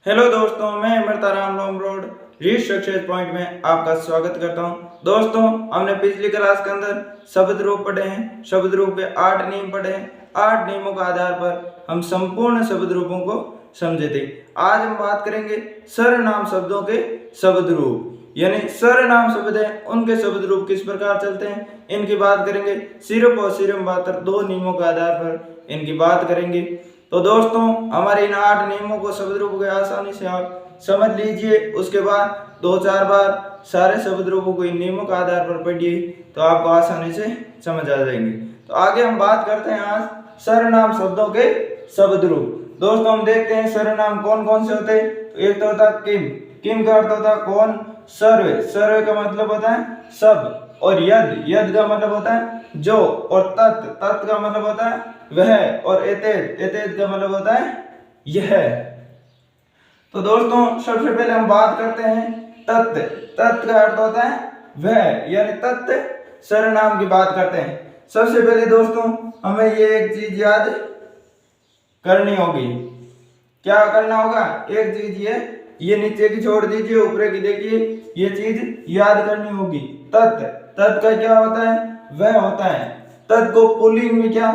Hello दोस्तों, मैं अमृता राम लोम road read success point में आपका स्वागत करता हूं। दोस्तों, हमने पिछली क्लास के अंदर शब्द रूप पढ़े हैं। शब्द रूप के 8 नियम पढ़े हैं। 8 नियमों के आधार पर हम संपूर्ण शब्द रूपों को समझे थे। आज हम बात करेंगे सर्वनाम शब्दों के शब्द रूप, यानी सर्वनाम शब्द है उनके शब्द रूप किस प्रकार चलते हैं, इनकी बात करेंगे। सिर्फ और सिर्फ मात्र 2 नियमों के आधार पर इनकी बात करेंगे। तो दोस्तों, हमारे इन 8 नियमों को शब्द रूप को आसानी से आप समझ लीजिए। उसके बाद 2-4 बार सारे शब्द रूपों को इन नियमों के आधार पर पढ़िए, तो आपको आसानी से समझ आ जाएंगे। तो आगे हम बात करते हैं आज सर्वनाम शब्दों के शब्द रूप। दोस्तों, हम देखते हैं सर्वनाम कौन कौन से होते हैं। तो एक तो होता है किम। किम का अर्थ होता है कौन। सर्व। सर्व का मतलब होता है सब। और यद। यद का मतलब होता है जो। और तत्। तत् का मतलब होता है वह। और एतेद। एतेद का मतलब होता है यह। तो दोस्तों, सबसे पहले हम बात करते हैं तत्। तत् का अर्थ होता है वह, यानी तत् सर्वनाम की बात करते हैं। सबसे पहले दोस्तों, हमें ये एक चीज याद करनी होगी। क्या करना होगा? एक चीज ये नीचे की छोड़ दीजिए, ऊपर की देखिए, ये चीज याद करनी होगी। तत्। तत् का क्या होता है? वह होता है। तत् को पुल्लिंग में क्या,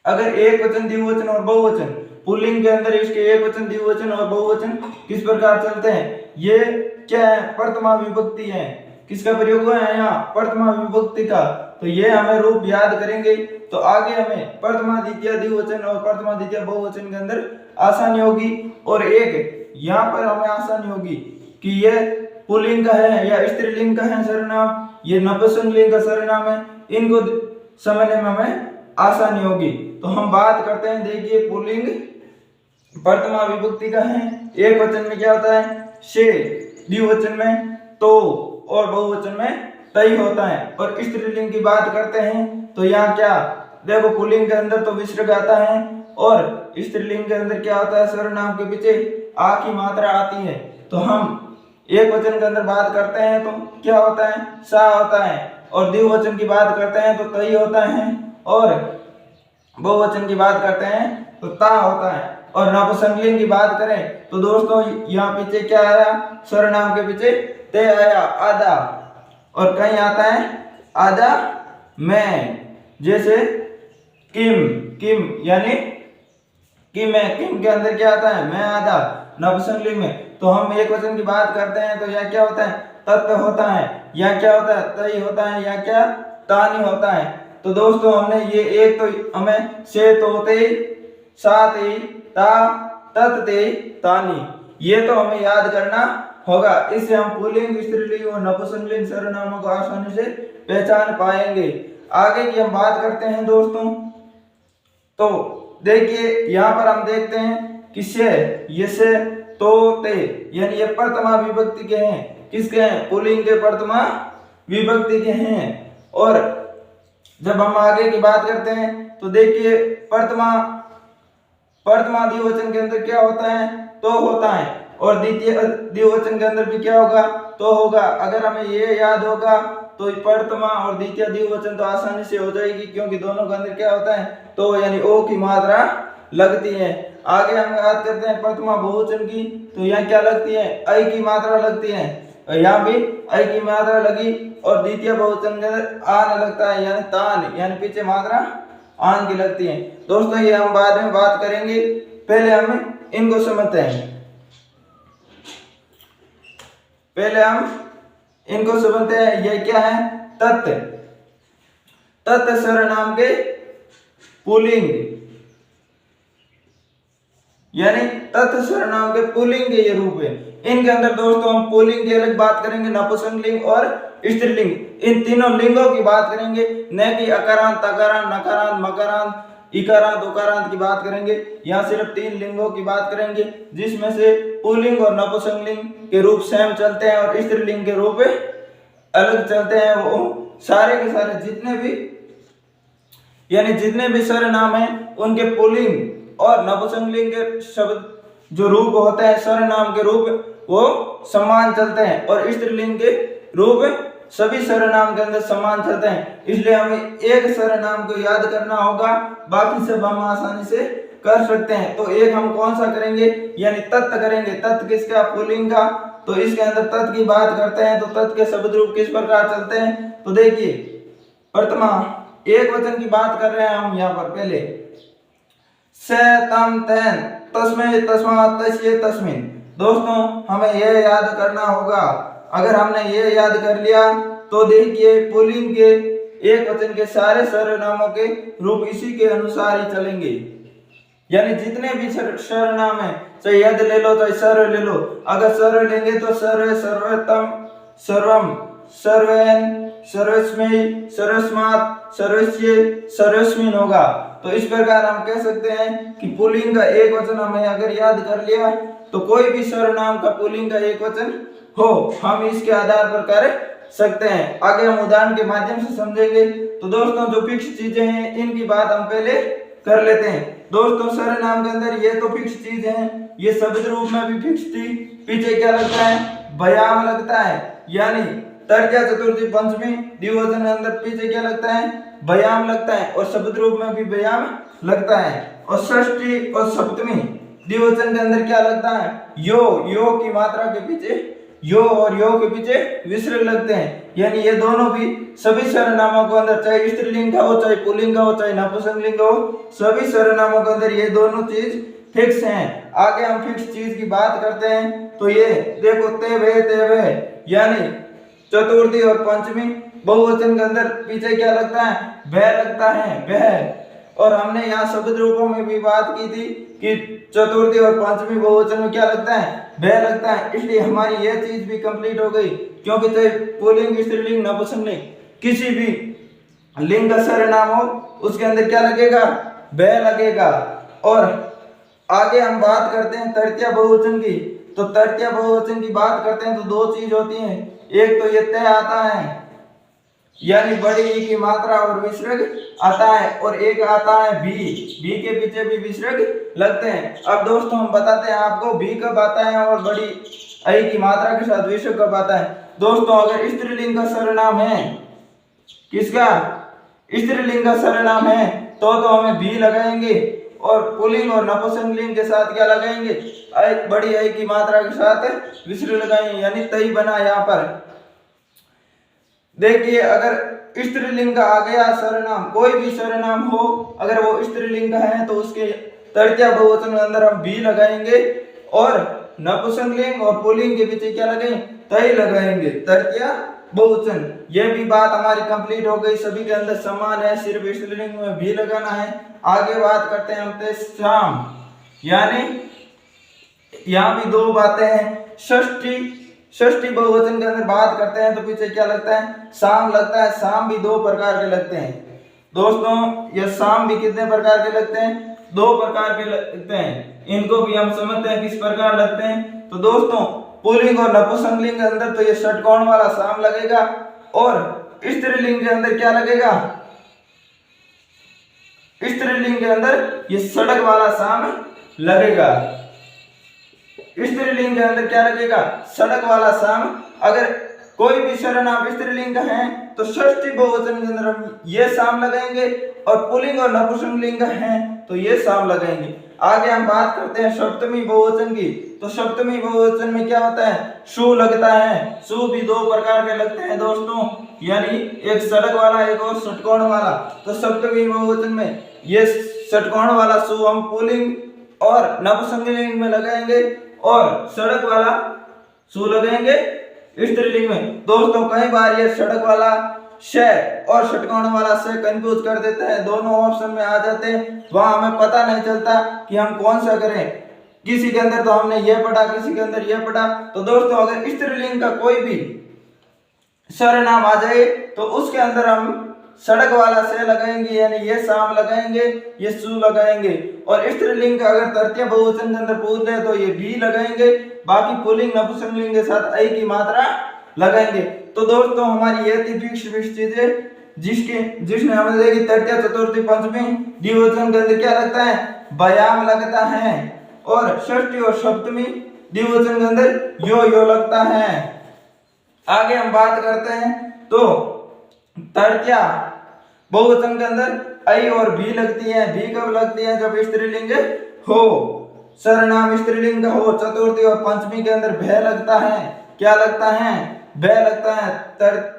अगर एक वचन, द्विवचन और बहुवचन, पुल्लिंग के अंदर इसके एक वचन, द्विवचन और बहुवचन किस प्रकार चलते हैं? ये क्या है? प्रथमा विभक्ति है। किसका प्रयोग हुआ है यहाँ? प्रथमा विभक्ति का। तो ये हमें रूप याद करेंगे तो आगे हमें प्रथमा द्वितीय द्विवचन और प्रथमा द्वितीय बहुवचन के अंदर आसानी होगी। और एक यहाँ पर हमें आसानी होगी कि ये पुल्लिंग का है या स्त्रीलिंग का है सर्वनाम, ये नपुंसकलिंग का सर्वनाम है, इनको समझने में हमें आसानी होगी। तो हम बात करते हैं। देखिए, पुल्लिंग प्रथमा विभक्ति का है। एक वचन में क्या होता है? से। द्विवचन में तो। और बहुवचन में तई होता है। और स्त्रीलिंग की बात करते हैं तो यहाँ क्या देखो, पुल्लिंग के अंदर तो विसर्ग आता है और स्त्रीलिंग के अंदर क्या होता है? सर्वनाम के पीछे आ की मात्रा आती है। तो हम एक वचन के अंदर बात करते हैं तो क्या होता है? सा होता है। और द्विवचन की बात करते हैं तो तई होता है। और बहुवचन की बात करते हैं तो ता होता है। और नपुंसकलिंग की बात करें तो दोस्तों, यहाँ पीछे क्या आया? सर्वनाम के पीछे ते आया, आधा। और कहीं आता है आधा मैं, जैसे किम। किम यानी किम है। किम के अंदर क्या आता है? मैं, आधा। नपुंसकलिंग में तो हम एक वचन की बात करते हैं तो यह क्या होता है? तत् होता है। या क्या होता है? तई होता है। या क्या? तानी होता है। तो दोस्तों, हमने ये एक तो हमें से, तो, ते, सा, ते, ता, तत्, ते, तानी, ये तो हमें याद करना होगा। इससे हम पुल्लिंग, स्त्रीलिंग और नपुंसकलिंग सर्वनामों को आसानी से पहचान पाएंगे। आगे की हम बात करते हैं दोस्तों। तो देखिए, यहाँ पर हम देखते हैं कि से, ये से, तो, ते, यानी ये प्रथमा विभक्ति के हैं। किसके हैं? पुल्लिंग के प्रथमा विभक्ति के हैं। और जब हम आगे की बात करते हैं तो देखिए, प्रथमा द्विवचन के अंदर क्या होता है? तो होता है। और द्वितीय द्विवचन के अंदर भी क्या होगा? तो होगा। अगर हमें ये याद होगा तो प्रथमा और द्वितीय द्विवचन तो आसानी से हो जाएगी, क्योंकि दोनों के अंदर क्या होता है? तो, यानी ओ की मात्रा लगती है। आगे हम बात करते हैं प्रथमा बहुवचन की, तो यहाँ क्या लगती है? ऐ की मात्रा लगती है। और यहाँ भी ऐ की मात्रा लगी। और द्वितीय बहुवचन के अंदर आन लगता है, यानी तान, यानी पीछे मात्रा आन की लगती है। दोस्तों, ये हम बाद में बात करेंगे, पहले हम इनको समझते हैं। पहले हम इनको समझते हैं। ये क्या है? तत्। तत् सर्वनाम के पुल्लिंग, यानी तत् सर्वनाम के पुल्लिंग के ये रूप है। इनके अंदर दोस्तों हम पुल्लिंग की अलग बात करेंगे, नपुंसकलिंग और स्त्रीलिंग, इन तीनों लिंगों की बात करेंगे, न कि अकारांत, तकारांत, नकारांत, मकारांत, इकारांत, उकारांत की बात करेंगे। यहाँ सिर्फ 3 लिंगों की बात करेंगे, जिसमें से पुल्लिंग और नपुंसकलिंग के रूप सेम चलते हैं और स्त्रीलिंग के रूप अलग चलते हैं। वो सारे के सारे जितने भी, यानी जितने भी सर्वनाम हैं उनके पुल्लिंग और नपुंसकलिंग के शब्द जो रूप होते हैं, सर्वनाम के रूप, वो समान चलते हैं। और स्त्रीलिंग के रूप सभी सर्वनाम के अंदर समान चलते हैं। इसलिए हमें एक सर्वनाम को याद करना होगा, बाकी सब हम आसानी से कर सकते हैं। तो एक हम कौन सा करेंगे, यानी तत्व करेंगे। तत्व किसका, पुल्लिंग का। तो इसके अंदर तत्व की बात करते हैं तो तत्व के शब्द रूप किस प्रकार चलते हैं। तो देखिए प्रथमा एक वचन की बात कर रहे हैं हम यहाँ पर। पहले से तम तेन तस्मै तस्मा तस्य तस्मिन। दोस्तों हमें यह याद करना होगा। अगर हमने ये याद कर लिया तो देखिए पुल्लिंग के एक वचन के सारे सर्वनामों के रूप इसी के अनुसार ही चलेंगे। यानी जितने भी सर्वनाम है, चाहे यद ले लो चाहे सर्व ले लो। अगर सर्व लेंगे तो सर्व, सर्वोत्तम, सर्वम, सर्वेन, सर्वस्मै, सर्वस्मात्, सर्वस्य, सर्वस्मिन् होगा। तो इस प्रकार हम कह सकते हैं कि पुल्लिंग का एक वचन हमें अगर याद कर लिया तो कोई भी सर्वनाम का पुल्लिंग का एक वचन हो हम इसके आधार पर कर सकते हैं। आगे हम उदाहरण के माध्यम से समझेंगे। तो दोस्तों जो फिक्स चीजें हैं इनकी बात हम पहले कर लेते हैं। दोस्तों सर्वनाम के अंदर ये तो फिक्स चीज है, ये शब्द रूप में भी फिक्स थी। पीछे क्या लगता है, व्यायाम लगता है। यानी तृतीया चतुर्थी पंचमी द्विवचन के अंदर पीछे क्या लगता है, व्यायाम लगता है और शब्द रूप में भी व्यायाम लगता है। और षष्ठी और सप्तमी द्विवचन के अंदर क्या लगता है, यो की मात्रा के पीछे यो और यो के पीछे विसर्ग लगते हैं। यानी ये दोनों भी सभी सर्वनामों के अंदर, चाहे स्त्रीलिंग का हो, चाहे पुल्लिंग का हो, चाहे नपुंसकलिंग का हो, सभी सर्वनामों के अंदर ये दोनों चीज फिक्स हैं। आगे हम फिक्स चीज की बात करते हैं तो ये देखो तेवे, यानी चतुर्थी और पंचमी बहुवचन के अंदर पीछे क्या लगता है, वह लगता है, वह। और हमने यहाँ शब्द रूपों में भी बात की थी कि चतुर्थी और पंचमी बहुवचन में क्या लगता है, वह लगता है। इसलिए हमारी यह चीज भी कंप्लीट हो गई, क्योंकि चाहे पुल्लिंग, स्त्रीलिंग, नपुंसकलिंग किसी भी लिंग का सर्वनाम हो उसके अंदर क्या लगेगा, वह लगेगा। और आगे हम बात करते हैं तृतीया बहुवचन की। तो तृतीया बहुवचन की बात करते हैं तो दो चीज होती हैं। एक तो ये तय आता है, यानी बड़ी ई की मात्रा और विसर्ग आता है, और एक आता है भी के पीछे भी विसर्ग लगते हैं। अब दोस्तों हम बताते हैं आपको भी कब आता है और बड़ी आई की मात्रा के साथ विसर्ग कब आता है। दोस्तों अगर स्त्रीलिंग का सर्वनाम है, किसका, स्त्रीलिंग का सर्वनाम है तो हमें भी लगाएंगे, और पुल्लिंग और नपुंसकलिंग के साथ क्या लगाएंगे, बड़ी आई की मात्रा के साथ विसर्ग लगाएंगे, यानी तय बना। यहाँ पर देखिए अगर स्त्रीलिंग का आ गया सर्वनाम, कोई भी सर्वनाम हो अगर वो स्त्रीलिंग का है तो उसके तृतीया बहुवचन के अंदर हम भी लगाएंगे, और नपुंसकलिंग और पुल्लिंग के पीछे क्या लगाएंगे, तय लगाएंगे, तृतीया बहुवचन। यह भी बात हमारी कंप्लीट हो गई। सभी के अंदर समान है, सिर्फ स्त्रीलिंग में भी लगाना है। आगे बात करते हैं हम तेषाम, यानी यहाँ भी दो बातें हैं। षष्ठी बहुवचन के अंदर बात करते हैं तो पीछे क्या लगता है, शाम लगता है। शाम भी दो प्रकार के लगते हैं। दोस्तों ये शाम भी कितने प्रकार के लगते हैं, दो प्रकार के लगते हैं। इनको भी हम समझते हैं किस प्रकार लगते हैं। तो दोस्तों पुल्लिंग और नपुंसकलिंग के अंदर तो ये षटकोण वाला शाम लगेगा, और स्त्रीलिंग के अंदर क्या लगेगा, स्त्रीलिंग के अंदर ये सड़क वाला शाम लगेगा। स्त्रीलिंग के अंदर क्या लगेगा, सड़क वाला शाम। अगर कोई भी सर्वनाम स्त्रीलिंग का है तो षष्ठी बहुवचन के अंदर हम ये शाम लगाएंगे, और पुल्लिंग और नपुंसकलिंग का है तो ये शाम लगाएंगे। आगे हम बात करते हैं सप्तमी बहुवचन की। तो सप्तमी बहुवचन में क्या होता है, सु लगता है। सु भी दो प्रकार के लगते हैं दोस्तों, यानी एक सड़क वाला एक और षटकोण वाला। तो सप्तमी बहुवचन में ये षटकोण वाला सु हम पुल्लिंग और नपुंसकलिंग में लगाएंगे, और सड़क वाला सु लगाएंगे स्त्रीलिंग में। दोस्तों कई बार ये सड़क वाला श और षटकोण वाला श कंफ्यूज कर देता है, दोनों ऑप्शन में आ जाते हैं, वहां हमें पता नहीं चलता कि हम कौन सा करें। किसी के अंदर तो हमने ये पढ़ा, किसी के अंदर ये पढ़ा। तो दोस्तों अगर स्त्रीलिंग का कोई भी सर्वनाम आ जाए तो उसके अंदर हम सड़क वाला से लगाएंगे, यानी ये शाम लगाएंगे, ये सु लगाएंगे। और स्त्रीलिंग का अगर तृतीय बहुवचन के अंदर पूछ ले तो ये भी लगाएंगे, बाकी पुल्लिंग नपुंसकलिंग के साथ आई की मात्रा लगाएंगे। तो दोस्तों हमारी ये थी फिक्स चीजें जिसने हमें देखी तृतीय चतुर्थी पंचमी द्विवचन के अंदर क्या लगता है, व्यायाम लगता है, और षष्ठी और सप्तमी द्विवचन के अंदर यो लगता है। आगे हम बात करते हैं तो तृतीया बहुवचन के अंदर ऐ और भी लगती है। भी कब लगती है? जब स्त्रीलिंग हो, सर्वनाम स्त्रीलिंग हो। चतुर्थी और पंचमी के अंदर भय लगता है। क्या लगता है? भय लगता है।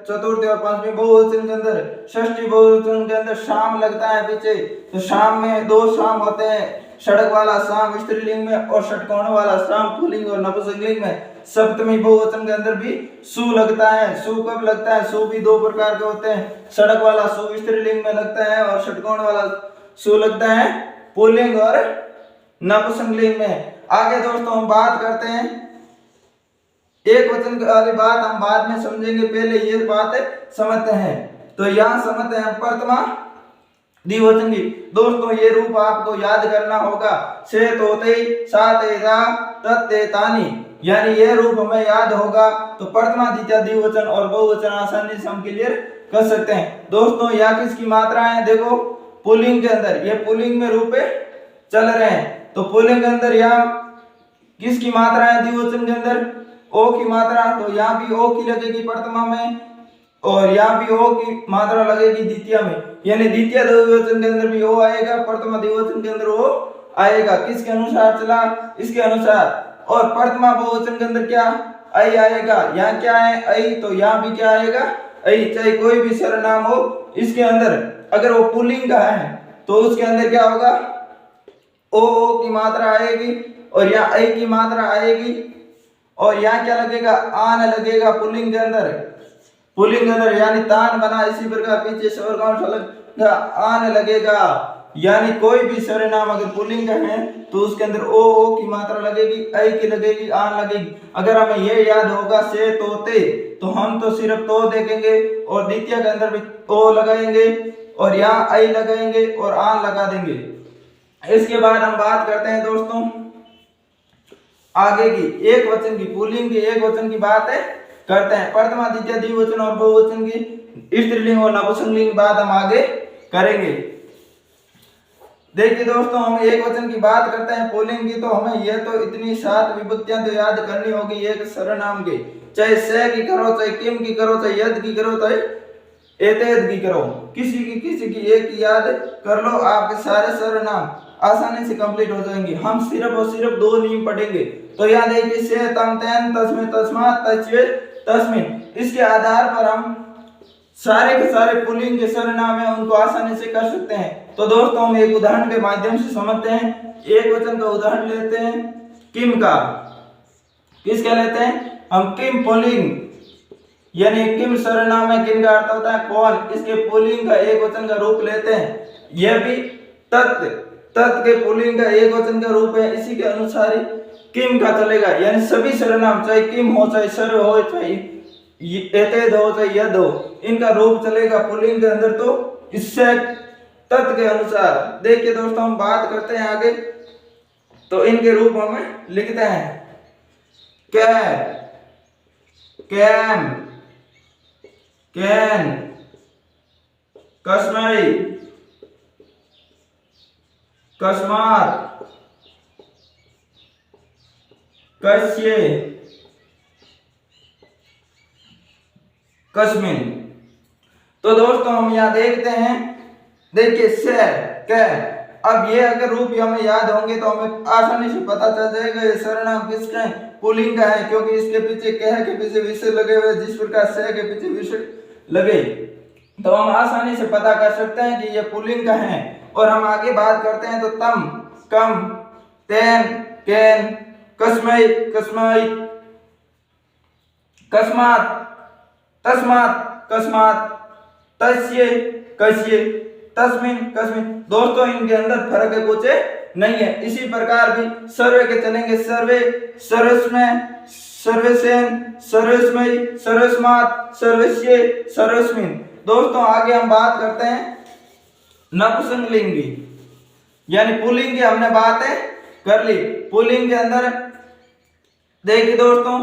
चतुर्थी और पंचमी बहुवचन के अंदर, षष्ठी बहुवचन के अंदर शाम लगता है पीछे। तो शाम में दो शाम होते हैं, षडक वाला शाम स्त्रीलिंग में और षटकोण वाला शाम पुल्लिंग और नपुंसकलिंग में। सप्तमी बहुवचन के अंदर भी सु लगता है। सु कब लगता है? सु भी दो प्रकार के होते हैं। षडक वाला सु स्त्रीलिंग में लगता है और षटकोण वाला सु लगता है पुल्लिंग और नपुंसकलिंग में। आगे दोस्तों हम बात करते हैं एक वचन वाली बात हम बाद में समझेंगे, पहले ये बात समझते हैं। तो यहाँ समझते हैं प्रथमा द्विवचन की। दोस्तों ये रूप आपको याद करना होगा। से तोते साते रा तत्ते तानी, यानी ये रूप हमें याद होगा तो प्रथमा द्वितीय द्विवचन और बहुवचन आसानी से हम क्लियर कर सकते हैं। दोस्तों यहाँ किसकी मात्रा है? देखो पुल्लिंग के अंदर, ये पुल्लिंग में रूप चल रहे हैं। तो पुल्लिंग के अंदर यहाँ किसकी मात्रा है? द्विवचन के अंदर ओ की मात्रा। तो यहाँ भी ओ की लगेगी प्रथमा में और यहाँ भी ओ की मात्रा लगेगी द्वितीय में, यानी द्वितीय द्विवचन के अंदर भी ओ आएगा, प्रथमा द्विवचन के अंदर ओ आएगा। किसके अनुसार चला? इसके अनुसार। और प्रथमा बहुवचन के अंदर क्या? ऐ आएगा। यहाँ क्या है? ऐ। तो यहाँ भी क्या आएगा? ऐ। चाहे कोई भी सर्वनाम हो इसके अंदर अगर वो पुल्लिंग का है तो उसके अंदर क्या होगा? ओ की मात्रा आएगी और यहाँ ऐ की मात्रा आएगी और यहाँ क्या लगेगा? आन लगेगा पुल्लिंग के अंदर। पुल्लिंग के अंदर यानी तान बना, इसी प्रकार पीछे से आन लगेगा। यानी कोई भी सर्वनाम अगर पुल्लिंग का है तो उसके अंदर ओ की मात्रा लगेगी, ऐ की लगेगी, आन लगेगी। अगर हमें ये याद होगा से तोते, तो हम तो सिर्फ तो देखेंगे और द्वितीय के अंदर भी ओ लगाएंगे और यहाँ ऐ लगाएंगे और आन लगा देंगे। इसके बाद हम बात करते हैं दोस्तों आगे की एक वचन की, पुल्लिंग की एक वचन की बात करते हैं। प्रथमा द्वितीय द्विवचन और बहुवचन की स्त्रीलिंग और नपुंसकलिंग की बात हम आगे करेंगे। देखिए दोस्तों हम एक वचन की बात करते हैं पुल्लिंग की, तो हमें यह तो इतनी 7 विभक्तियां तो याद करनी होगी एक सर्वनाम के। चाहे से की करो, चाहे किम की करो, चाहे यद की करो, चाहे एतेद की करो, किसी की एक की याद कर लो, आपके सारे सर्वनाम आसानी से कंप्लीट हो जाएंगे। हम सिर्फ और सिर्फ 2 नियम पढ़ेंगे। तो याद देखिए से तम तेन तस्मै तस्मात् तच्वे तस्मिन्, इसके आधार पर हम सारे के सारे पुल्लिंग के सर्वनाम है उनको आसानी से कर सकते हैं। तो दोस्तों हम एक उदाहरण के माध्यम से समझते हैं। एक वचन का उदाहरण लेते हैं किम का। किसका लेते हैं हम? किम पुल्लिंग, यानी किम सर्वनाम है, किम का अर्थ होता है कौन। इसके पुल्लिंग का एक वचन का रूप लेते हैं। यह भी तत् के पुल्लिंग का एक वचन का रूप है। इसी के अनुसार किम का चलेगा, यानी सभी सर्वनाम चाहे किम हो, चाहे सर्व हो, चाहे एतेद हो, चाहे यद हो, इनका रूप चलेगा पुल्लिंग के अंदर। तो इससे तत् के अनुसार देखिए दोस्तों हम बात करते हैं आगे। तो इनके रूप हमें लिखते हैं कै, कैम, कैन, कस्मै, कस्मात्, कस्य, कस्मिन्। तो दोस्तों हम यहाँ देखते हैं, देखिए से कै। अब ये अगर रूप हमें याद होंगे तो हमें आसानी से पता चल जाएगा ये सर्वनाम किसका है? पुल्लिंग का है, क्योंकि इसके पीछे कह के पीछे विशेष लगे हुए, जिस प्रकार से के पीछे विशेष लगे तो हम आसानी से पता कर सकते हैं कि ये पुल्लिंग का है। और हम आगे बात करते हैं तो तम, कम, तेन, कैन, कस्मै, कस्माई, कस्मात्, तस्मात्, कस्मात्, तस्य, कस्य, तस्मिन्, कस्मिन्। दोस्तों इनके अंदर फर्क कुछ नहीं है। इसी प्रकार भी सर्वे के चलेंगे, सर्वे, सर्वस्मै, सर्वसेन, सर्वस्मै, सर्वस्मात्, सर्वस्य, सर्वस्मिन्। दोस्तों आगे हम बात करते हैं नपुंसकलिंग की, यानी पुल्लिंग की हमने बात कर ली। पुल्लिंग के अंदर देखिए दोस्तों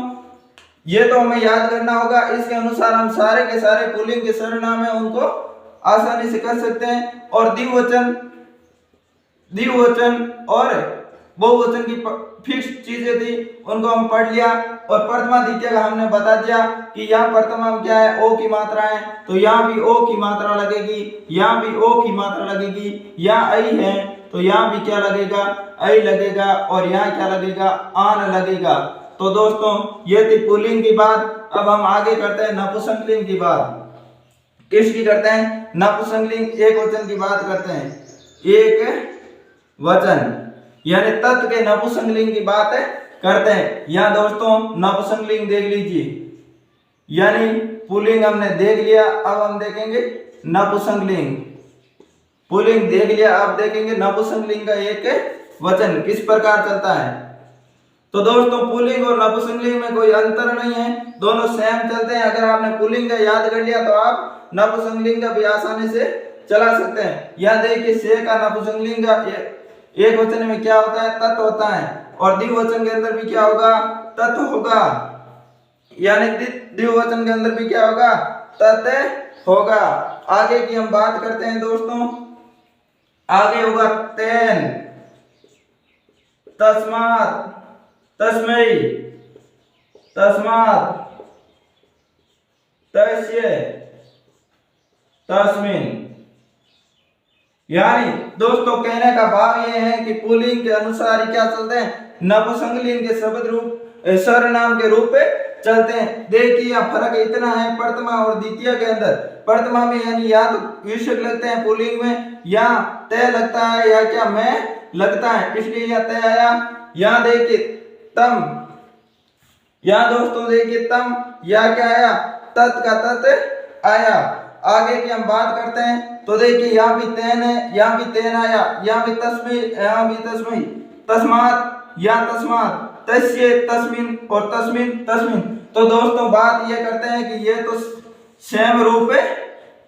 ये तो हमें याद करना होगा, इसके अनुसार हम सारे के सारे पुल्लिंग के सर्वनाम है उनको आसानी से कर सकते हैं। और द्विवचन और बहुवचन की फिक्स चीजें थी उनको हम पढ़ लिया, और प्रथमा द्वितीय का हमने बता दिया कि यहाँ प्रथमा में क्या है, ओ की मात्रा है, तो यहाँ भी ओ की मात्रा लगेगी, यहाँ भी ओ की मात्रा लगेगी, यहाँ आई है तो यहाँ भी क्या लगेगा, आई लगेगा, और यहाँ क्या लगेगा, आन लगेगा। तो दोस्तों ये थी पुल्लिंग की बात। अब हम आगे करते हैं नपुंसकलिंग की बात। किसकी करते हैं, नपुंसकलिंग एक वचन की बात करते हैं। एक वचन यानी तत् के नपुंसकलिंग की बात करते हैं। यहाँ दोस्तों नपुंसकलिंग देख लीजिए, यानी पुल्लिंग हमने देख लिया, अब हम देखेंगे नपुंसकलिंग। पुल्लिंग देख लिया, अब देखेंगे नपुंसकलिंग का एक वचन किस प्रकार चलता है। तो दोस्तों पुल्लिंग और नपुंसकलिंग में कोई अंतर नहीं है, दोनों सेम चलते हैं। अगर आपने पुल्लिंग का याद कर लिया तो आप नपुंसकलिंग का भी आसानी से चला सकते हैं। यहाँ देखिए से का नपुंसकलिंग का एक वचन में क्या होता है, तत् होता है, और द्विवचन के अंदर भी क्या होगा, तत् होगा, यानी द्विवचन के अंदर भी क्या होगा, तत् होगा। आगे की हम बात करते हैं दोस्तों, आगे होगा तेन, तस्मात्, तस्मै, तस्मात्, तस्य, तस्मिन्। यानी दोस्तों कहने का भाव ये है कि पुल्लिंग के अनुसार ही क्या चलते हैं, नपुंसकलिंग के शब्द रूप सर्वनाम के रूप पे चलते हैं। देखिए यहाँ फर्क इतना है प्रथमा और द्वितीय के अंदर। प्रथमा में यानी या तो विशेषक लगते हैं पुल्लिंग में, या तय लगता है, या क्या मैं लगता है, इसलिए यहाँ तय आया। यहाँ देखिए तम, यहाँ दोस्तों देखिए तम, या क्या आया, तत् का तत् आया। आगे की हम बात करते हैं तो देखिए यहाँ भी तेन है, यहाँ भी तेन आया, यहाँ भी तस्मै, यहाँ भी तस्मै, तस्मात्, यहाँ तस्मात्, तस्य, तस्मिन्, और तस्मिन्, तस्मिन्। तो दोस्तों बात ये करते हैं कि ये तो सेम रूप में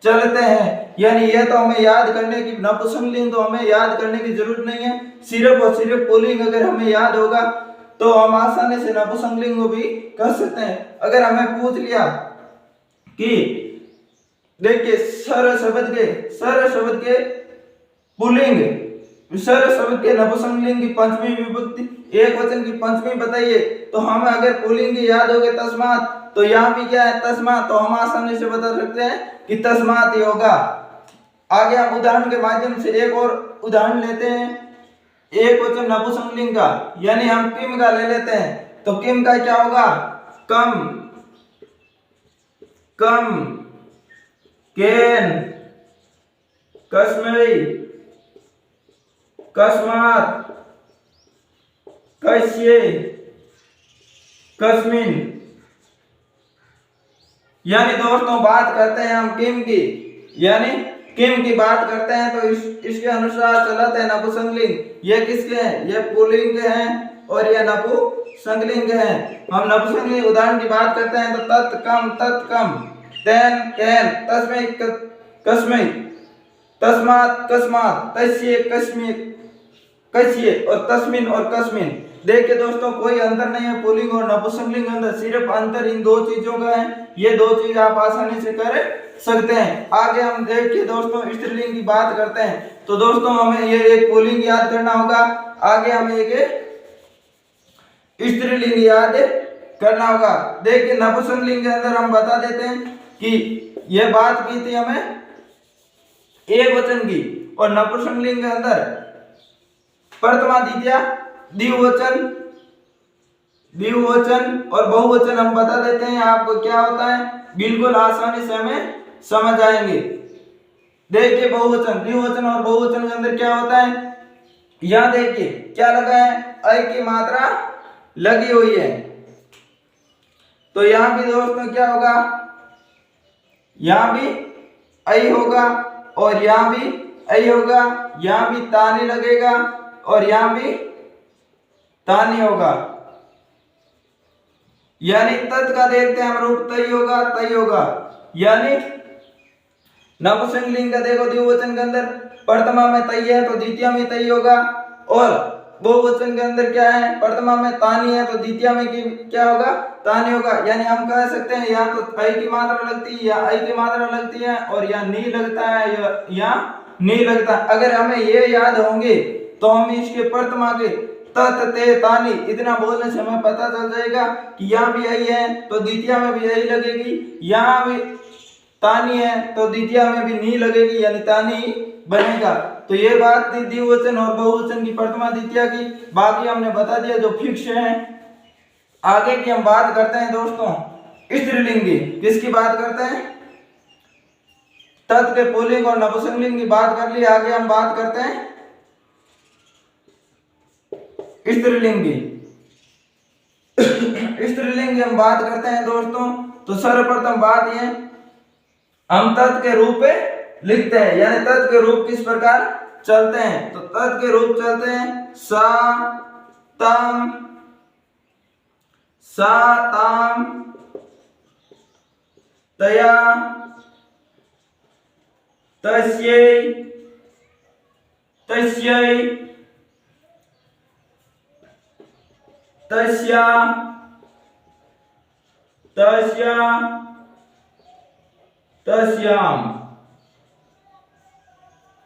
चलते हैं, यानी ये तो हमें याद करने की, नपुंसकलिंग तो हमें याद करने की जरूरत नहीं है, सिर्फ और सिर्फ पुल्लिंग अगर हमें याद होगा तो हम आसानी से नपुंसकलिंग को भी कर सकते हैं। अगर हमें पूछ लिया कि देखिए सर शब्द के पुल्लिंग, सर शब्द के नपुंसकलिंग की पंचमी विभक्ति, एक वचन की पंचमी बताइए, तो हमें अगर पुल्लिंग की याद हो गए तस्मात्, तो यहाँ भी क्या है, तस्मात्, तो हम आसानी से बता सकते हैं कि तस्मात् ही होगा। आगे हम उदाहरण के माध्यम से एक और उदाहरण लेते हैं, एक वचन नपुंसकलिंग का, यानी हम किम का ले लेते हैं। तो किम का क्या होगा, कम, कम, केन, कस्मै, कस्मात्, कस्य, कस्मिन्। यानी दोस्तों बात करते हैं हम किम की, यानी किम की बात करते हैं तो इसके अनुसार चलते हैं नपुंसकलिंग। ये किसके हैं, ये पुल्लिंग के हैं और ये नपुंसकलिंग के हैं। हम नपुंसकलिंग उदाहरण की बात करते हैं तो तत् कम, तेन, केन, तस्मै, कस्मै, तस्मात्, कस्मात्, तस्य, कस्य, और तस्मिन् और कस्मिन्। देखिए दोस्तों कोई अंतर नहीं है पुल्लिंग और नपुंसकलिंग के अंदर, सिर्फ अंतर इन दो चीजों का है। ये दो चीज आप आसानी से कर सकते हैं। आगे हम देखिए दोस्तों स्त्रीलिंग की बात करते हैं। तो दोस्तों हमें ये एक पुल्लिंग याद करना होगा, आगे हमें एक स्त्रीलिंग याद करना होगा। देखिए नपुंसकलिंग के अंदर हम बता देते हैं कि यह बात की थी हमें एक वचन की, और नपुंसकलिंग के अंदर प्रथमा द्वितीय द्विवचन और बहुवचन हम बता देते हैं आपको क्या होता है, बिल्कुल आसानी से हमें समझ आएंगे। देखिए बहुवचन, द्विवचन और बहुवचन के अंदर क्या होता है, यहां देखिए क्या लगा है, अ की मात्रा लगी हुई है। तो यहां भी दोस्तों क्या होगा, यहां भी आई होगा और यहां भी आई होगा, यहां भी तानी लगेगा और यहां भी तानी होगा। यानी तत् का देखते हैं हम रूप तय होगा। यानी नपुंसकलिंग का देखो द्विवचन के अंदर प्रथमा में तय है तो द्वितीय में तय होगा, और बहुवचन के अंदर क्या है, प्रथमा में तानी है तो द्वितीय में क्या होगा, तानी होगा। यानी हम कह सकते हैं या तो ऐ की मात्रा लगती है या ऐ की मात्रा लगती है, और या नी लगता है या नी लगता है। अगर हमें ये याद होंगे तो हम इसके प्रथमा के तत ते तानी, इतना बोलने से हमें पता चल जाएगा कि यहाँ भी आई है तो द्वितीय में भी यही लगेगी, यहाँ भी तानी है तो द्वितीय में भी नी लगेगी, यानी तानी बनेगा। तो ये बात थी द्विवचन और बहुवचन की, प्रथमा द्वितीय की। बाकी हमने बता दिया जो फिक्स है। आगे की हम बात करते हैं दोस्तों स्त्रीलिंगी। किसकी बात करते हैं? तत् के पुल्लिंग और नपुंसकलिंग की बात कर ली। आगे हम बात करते हैं स्त्रीलिंगी। स्त्रीलिंग हम बात करते हैं दोस्तों, तो सर्वप्रथम बात ये हम तत् के रूप पे लिखते हैं, यानी तत् के रूप किस प्रकार चलते हैं? तो तत् के रूप चलते हैं सा तम, सा ताम, तया, तस्यै, तस्यै, तस्या, तस्या, तस्याम।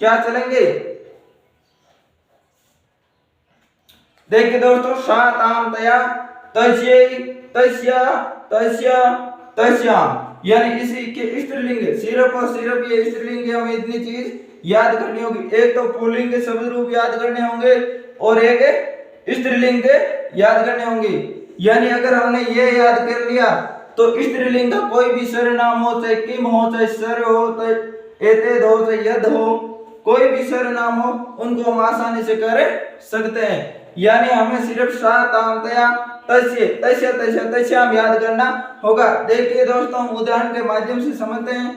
क्या चलेंगे? देखिए दोस्तों, सा ताम तया तस्यै तस्या तस्या तस्याम, यानी इसी के स्त्रीलिंग, सिर्फ और सिर्फ ये स्त्रीलिंग हमें इतनी चीज याद करनी होगी। एक तो पुल्लिंग के शब्द रूप याद करने होंगे और एक स्त्रीलिंग के याद करने होंगे। यानी अगर हमने ये याद कर लिया तो स्त्रीलिंग का कोई भी सर्वनाम हो, चाहे किम हो, चाहे सर हो, चाहे एतेद हो, चाहे यद हो, कोई भी सर्वनाम हो, उनको हम आसानी से कर सकते हैं। यानी हमें सिर्फ सा ताम तया तस्य तस्य तस्य तस्याम याद करना होगा। देखिए दोस्तों, हम उदाहरण के माध्यम से समझते हैं।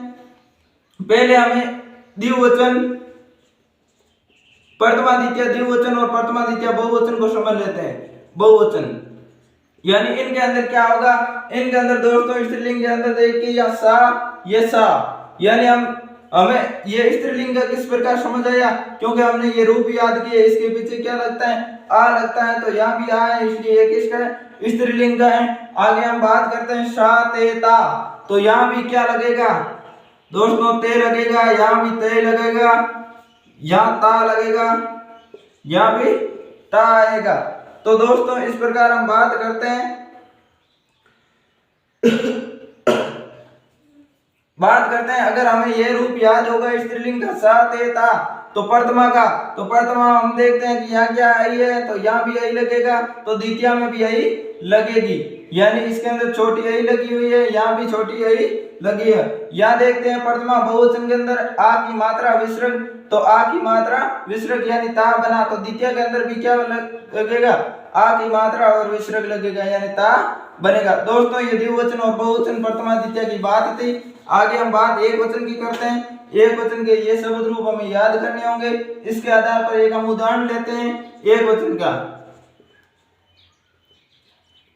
पहले हमें द्विवचन, प्रथमा द्वितीय द्विवचन और प्रथमा द्वितीय बहुवचन को समझ लेते हैं। बहुवचन यानी इनके अंदर क्या होगा? इनके अंदर दोस्तों स्त्रीलिंग के अंदर देखिए या सा ये सा, यानी हमें ये स्त्रीलिंग का किस प्रकार समझ आया? क्योंकि हमने ये रूप याद किए। इसके पीछे क्या लगता है? आ लगता है, तो यहाँ भी आ है, इसलिए ये किसका है? स्त्रीलिंग का है। आगे हम बात करते हैं सा ते ता, तो यहाँ भी क्या लगेगा दोस्तों? ते लगेगा, यहाँ भी ते लगेगा, यहाँ ता लगेगा, यहाँ भी ता आएगा। तो दोस्तों इस प्रकार हम बात करते हैं अगर हमें ये रूप याद होगा स्त्रीलिंग का सा ते ता, तो प्रथमा का, तो प्रथमा हम देखते हैं कि यहाँ क्या आई है, तो यहाँ भी आई लगेगा, तो द्वितीय में भी आई लगेगी, यानी इसके अंदर छोटी आई लगी हुई है, यहाँ भी छोटी आई लगी है। यहाँ देखते हैं प्रथमा बहुवचन के अंदर आ की मात्रा विसर्ग, तो आ की मात्रा विसर्ग यानी ता बना, तो द्वितीय के अंदर भी क्या लगेगा? आ की मात्रा और विसर्ग लगेगा, यानी ता बनेगा। दोस्तों ये द्विवचन और बहुवचन प्रथमा द्वितीय की बात थी। आगे हम बात एक वचन की करते हैं। एक वचन के ये शब्द रूप हमें याद करने होंगे। इसके आधार पर एक हम उदाहरण लेते हैं एक वचन का।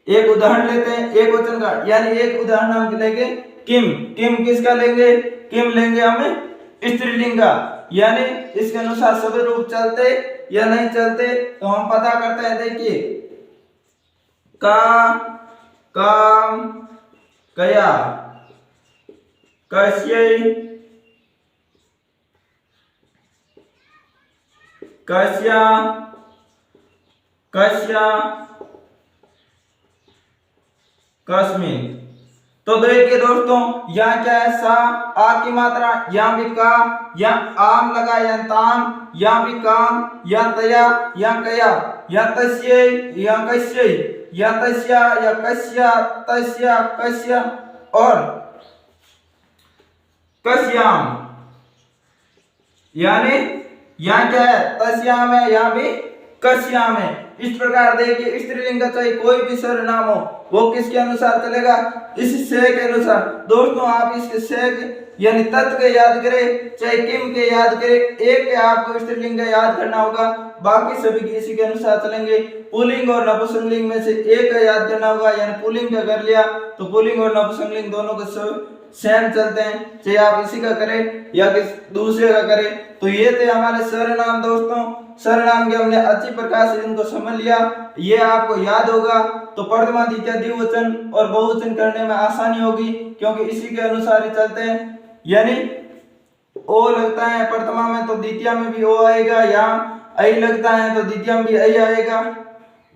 एक उदाहरण लेते हैं एक वचन का, यानी एक उदाहरण हम लेंगे किम। किम किसका लेंगे? किम लेंगे हमें स्त्रीलिंग का, यानी इसके अनुसार शब्द रूप चलते या नहीं चलते, तो हम पता करते हैं। देखिए का, काम, कया, कस्यै, कस्या, कस्या, कस्मिन्। तो देखिए दोस्तों, यहाँ क्या है? सा, आ की मात्रा, यहाँ भी का, यहाँ आम लगा, यहाँ ताम, यहाँ भी काम, यहाँ तया, यहाँ कया, यहाँ तस्यै, यहाँ कस्यै, यहाँ तस्या, या कस्या, तस्या, कस्या और कस्याम। यानी यहाँ क्या है? तस्याम है, यहाँ भी कस्याम है। इस प्रकार देखिए स्त्रीलिंग का चाहे कोई भी सर्वनाम हो, वो किसके अनुसार चलेगा? इस से के अनुसार। दोस्तों आप इसके से यानी तत् के याद करें, चाहे किम के याद करें, एक के आपको स्त्रीलिंग का याद करना होगा, बाकी सभी इसी के अनुसार चलेंगे। पुल्लिंग और नपुंसकलिंग में से एक का याद करना होगा, यानी पुल्लिंग का कर लिया तो पुल्लिंग और नपुंसकलिंग दोनों के सेम चलते हैं, चाहे आप इसी का करें या किस दूसरे का करें। तो ये थे हमारे सर्वनाम दोस्तों। सर्वनाम के हमने अच्छी प्रकार से इनको समझ लिया, ये आपको याद होगा, तो प्रथमा द्वितीय द्विवचन और बहुवचन करने में आसानी होगी, क्योंकि इसी के अनुसार ही चलते हैं। यानी ओ लगता है प्रथमा में तो द्वितीय में भी ओ आएगा, यहाँ आई लगता है तो द्वितीय में भी आई आएगा।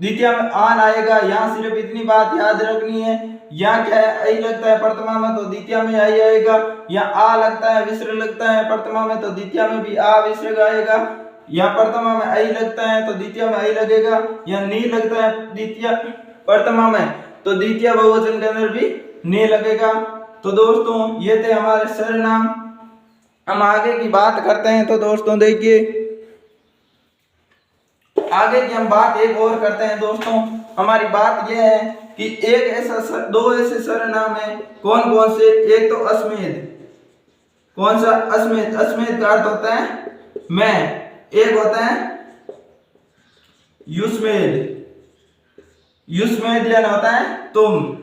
द्वितीय में आन आएगा। यहाँ सिर्फ इतनी बात याद रखनी है, यहाँ क्या है आई लगता है प्रथमा में तो द्वितीय में आई आएगा। यहाँ आ लगता है विसर्ग लगता है प्रथमा में तो द्वितीय में भी आ विसर्ग आएगा। यहाँ प्रथमा में आई लगता है तो द्वितीय में आई लगेगा। यहाँ नी लगता है द्वितीय प्रथमा में तो द्वितीय बहुवचन के अंदर भी नी लगेगा। तो दोस्तों ये थे हमारे सर्वनाम। हम आगे की बात करते हैं। तो दोस्तों देखिए आगे की हम बात एक और करते हैं। दोस्तों हमारी बात यह है कि एक ऐसा दो ऐसे सर्वनाम है। कौन कौन से? एक तो अस्मेद। कौन सा? अस्मेद। अस्मेद का अर्थ होता है मैं। एक होता है युष्मेद। युष्मेद यानी होता है तुम।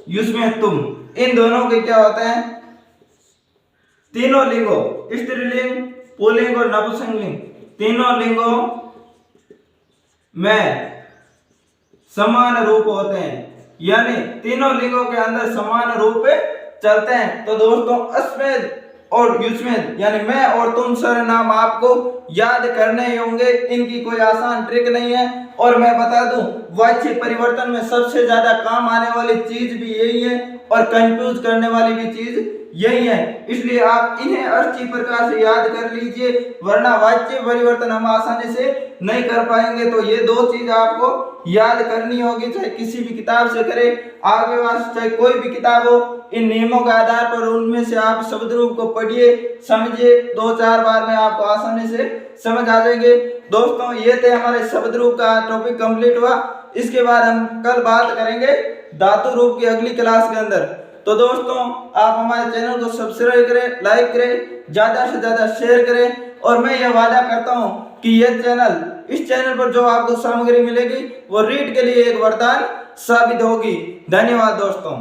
युष्मेद तुम। इन दोनों के क्या होता है? तीनों लिंगों स्त्रीलिंग, पुल्लिंग और नपुंसकलिंग, तीनों लिंगों में समान रूप होते हैं, यानी तीनों लिंगों के अंदर समान रूप चलते हैं। तो दोस्तों अस्मेद और युष्मेद यानी मैं और तुम सर्वनाम आपको याद करने ही होंगे। इनकी कोई आसान ट्रिक नहीं है। और मैं बता दूं वाच्य परिवर्तन में सबसे ज्यादा काम आने वाली चीज भी यही है और कंफ्यूज करने वाली भी चीज यही है। इसलिए आप इन्हें अच्छी प्रकार से याद कर लीजिए, वरना वाच्य परिवर्तन हम आसानी से नहीं कर पाएंगे। तो ये दो चीज आपको याद करनी होगी, चाहे किसी भी किताब से करें, आगे वाले चाहे कोई भी किताब हो। इन नियमों के आधार पर उनमें से आप शब्द रूप को पढ़िए, समझिए, 2-4 बार में आपको आसानी से समझ आ जाएंगे। दोस्तों ये थे हमारे शब्द रूप का टॉपिक कंप्लीट हुआ। इसके बाद हम कल बात करेंगे धातु रूप की अगली क्लास के अंदर। तो दोस्तों आप हमारे चैनल को सब्सक्राइब करें, लाइक करें, ज्यादा से ज्यादा शेयर करें। और मैं यह वादा करता हूं कि यह चैनल, इस चैनल पर जो आपको सामग्री मिलेगी वो रीड के लिए एक वरदान साबित होगी। धन्यवाद दोस्तों।